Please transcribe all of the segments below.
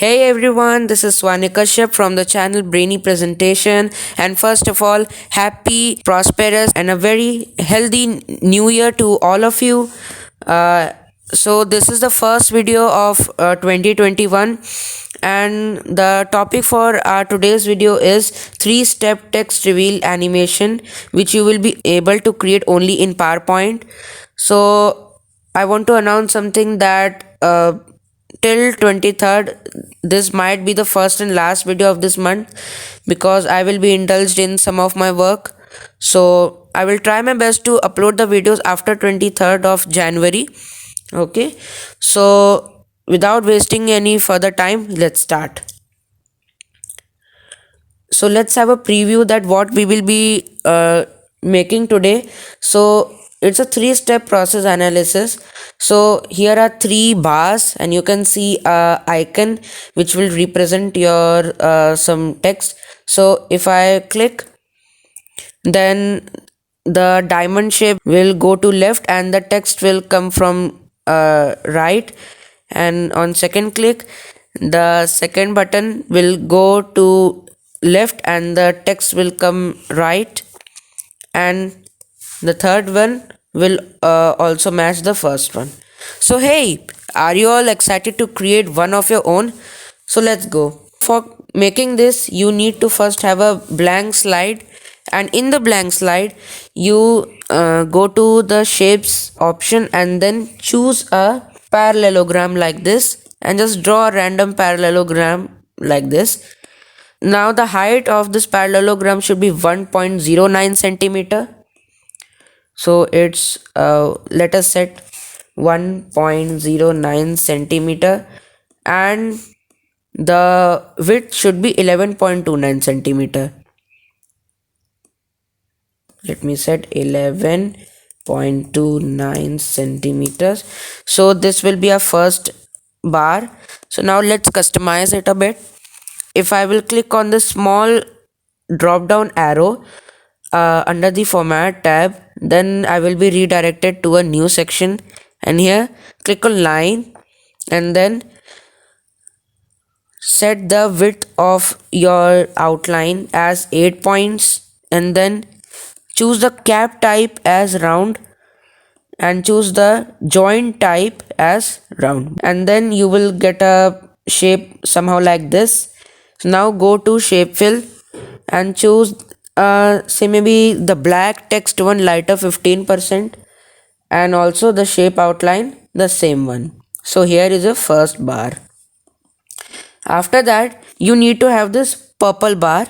Hey everyone, this is Swani Kashyap from the channel Brainy Presentation. And first of all, happy, prosperous, and a very healthy new year to all of you. This is the first video of 2021, and the topic for our today's video is 3-step text reveal animation, which you will be able to create only in PowerPoint. So, I want to announce something that till 23rd, this might be the first and last video of this month because I will be indulged in some of my work. So I will try my best to upload the videos after 23rd of January. Okay, so without wasting any further time, let's start. So let's have a preview that what we will be making today. So it's a three-step process analysis. So here are three bars, and you can see a icon which will represent your some text. So if I click, then the diamond shape will go to left and the text will come from right. And on second click, the second button will go to left and the text will come right, and the third one will also match the first one. So hey, are you all excited to create one of your own? So let's go. For making this, you need to first have a blank slide, and in the blank slide you go to the shapes option and then choose a parallelogram like this, and just draw a random parallelogram like this. Now the height of this parallelogram should be 1.09 centimeter. So it's let us set 1.09 centimeter, and the width should be 11.29 centimeter. Let me set 11.29 centimeters. So this will be our first bar. So now let's customize it a bit. If I will click on the small drop down arrow under the format tab, then I will be redirected to a new section, and here click on line and then set the width of your outline as 8 points, and then choose the cap type as round and choose the joint type as round, and then you will get a shape somehow like this. So now go to shape fill and choose say maybe the black text one lighter 15%, and also the shape outline the same one. So here is a first bar. After that you need to have this purple bar.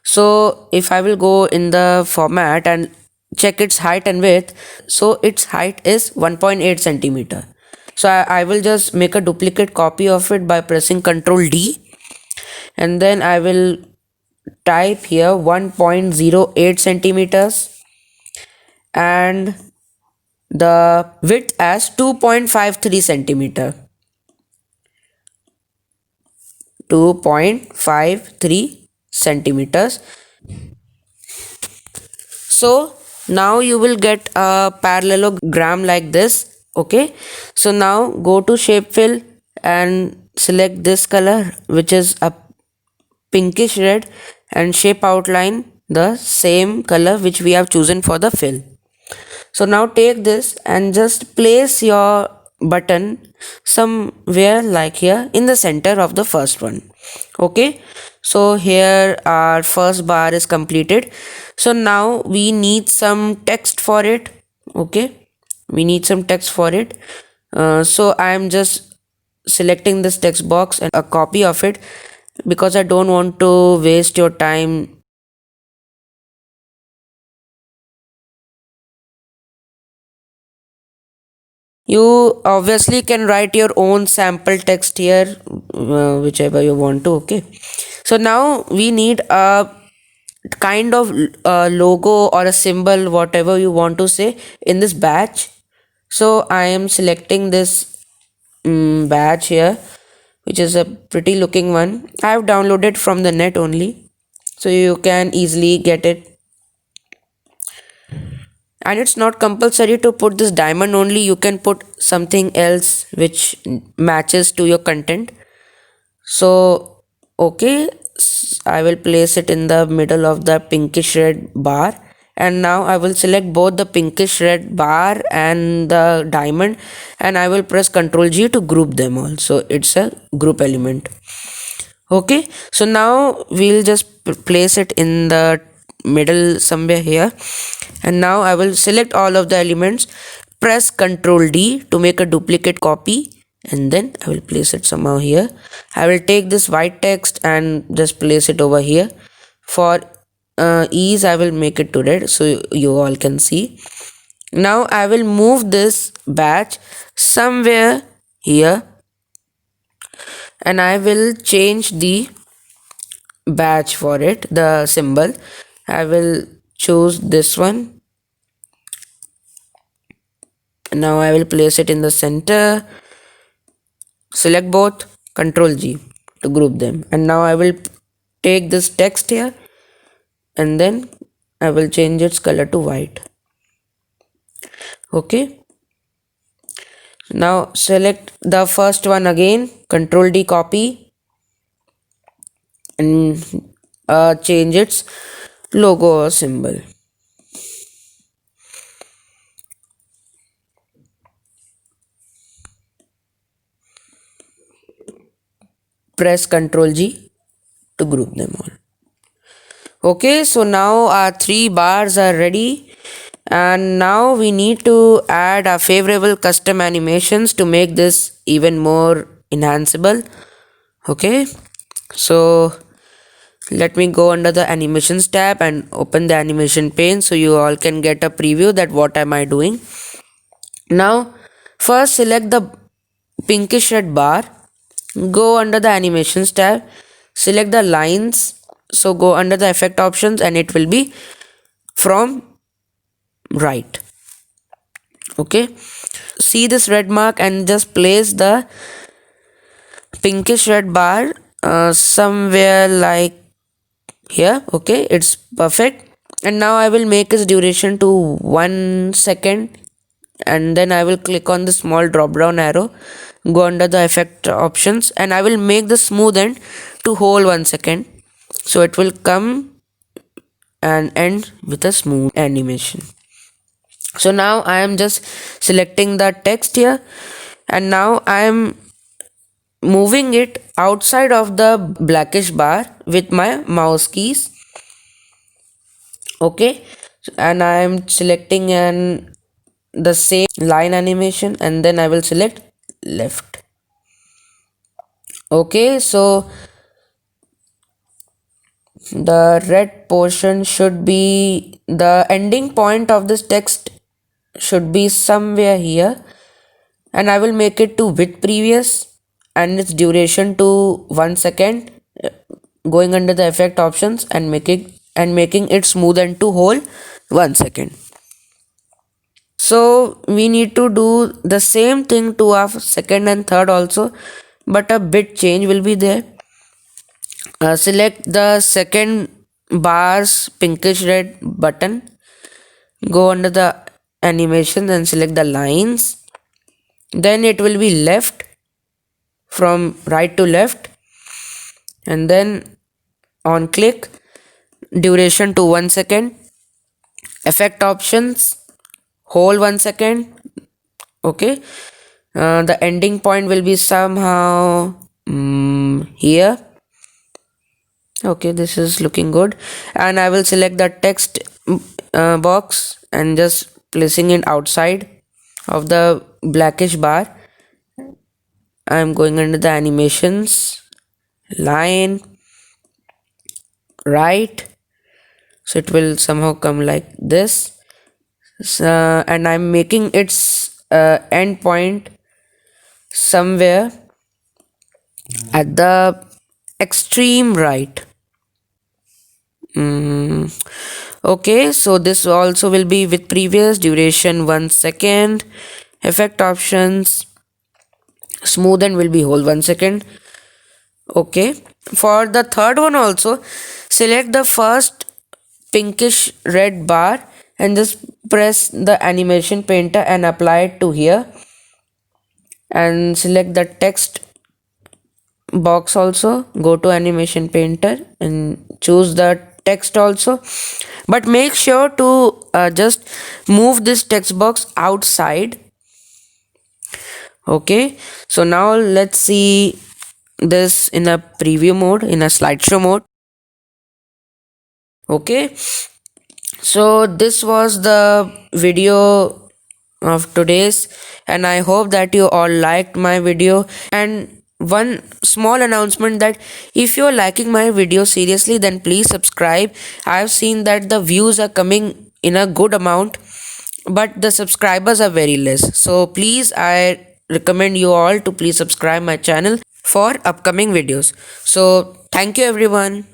So if I will go in the format and check its height and width, so its height is 1.8 centimeter. So I will just make a duplicate copy of it by pressing Ctrl D, and then I will type here 1.08 centimeters and the width as 2.53 centimeter. 2.53 centimeters. So now you will get a parallelogram like this. Okay, so now go to shape fill and select this color, which is a pinkish red, and shape outline the same color which we have chosen for the fill. So now take this and just place your button somewhere like here in the center of the first one. Okay, so here our first bar is completed. So now we need some text for it. Okay, we need some text for it. So I am just selecting this text box and a copy of it because I don't want to waste your time. You obviously can write your own sample text here, whichever you want to. Okay, so now we need a kind of logo or a symbol, whatever you want to say, in this batch. So I am selecting this batch here, which is a pretty looking one. I have downloaded from the net only, so you can easily get it. And it's not compulsory to put this diamond only, you can put something else which matches to your content. So okay, I will place it in the middle of the pinkish red bar, and now I will select both the pinkish red bar and the diamond, and I will press Ctrl G to group them all, so it's a group element. Okay, so now we'll just place it in the middle somewhere here, and now I will select all of the elements, press Ctrl D to make a duplicate copy, and then I will place it somehow here. I will take this white text and just place it over here. For ease, I will make it to red so you all can see. Now I will move this batch somewhere here, and I will change the batch for it, the symbol. I will choose this one. Now I will place it in the center, select both, Ctrl G to group them, and now I will take this text here and then I will change its color to white. Okay, now select the first one again, Ctrl D copy, and change its logo or symbol. Press Ctrl G to group them all. Okay, so now our 3 bars are ready, and now we need to add our favorable custom animations to make this even more enhanceable. Okay, so let me go under the animations tab and open the animation pane so you all can get a preview that what am I doing. Now first select the pinkish red bar, go under the animations tab, select the lines, so go under the effect options and it will be from right. Okay, see this red mark and just place the pinkish red bar somewhere like here. Okay, it's perfect, and now I will make its duration to 1 second, and then I will click on the small drop down arrow, go under the effect options, and I will make the smooth end to whole 1 second, so it will come and end with a smooth animation. So now I am just selecting the text here, and now I am moving it outside of the blackish bar with my mouse keys. Okay, and I am selecting the same line animation, and then I will select left. Okay, so the red portion should be the ending point of this text should be somewhere here, and I will make it to with previous and its duration to 1 second, going under the effect options and making it smooth and to whole 1 second. So we need to do the same thing to our second and third also, but a bit change will be there. Select the second bar's pinkish red button, go under the animation and select the lines, then it will be left from right to left, and then on click, duration to 1 second, effect options, whole 1 second. Okay, the ending point will be somehow here. Okay, this is looking good, and I will select the text box and just placing it outside of the blackish bar. I am going under the animations, line, right, so it will somehow come like this. So, and I'm making its end point somewhere at the extreme right. Okay, so this also will be with previous, duration 1 second, effect options, smoothen will be whole 1 second. Okay, for the third one also, select the first pinkish red bar and just press the animation painter and apply it to here, and select the text box also, go to animation painter and choose the text also, but make sure to just move this text box outside. Okay, so now let's see this in a preview mode, in a slideshow mode. Okay, so this was the video of today's, and I hope that you all liked my video. And one small announcement, that if you're liking my video seriously, then please subscribe. I've seen that the views are coming in a good amount, but the subscribers are very less. So please, I recommend you all to please subscribe my channel for upcoming videos. So thank you everyone.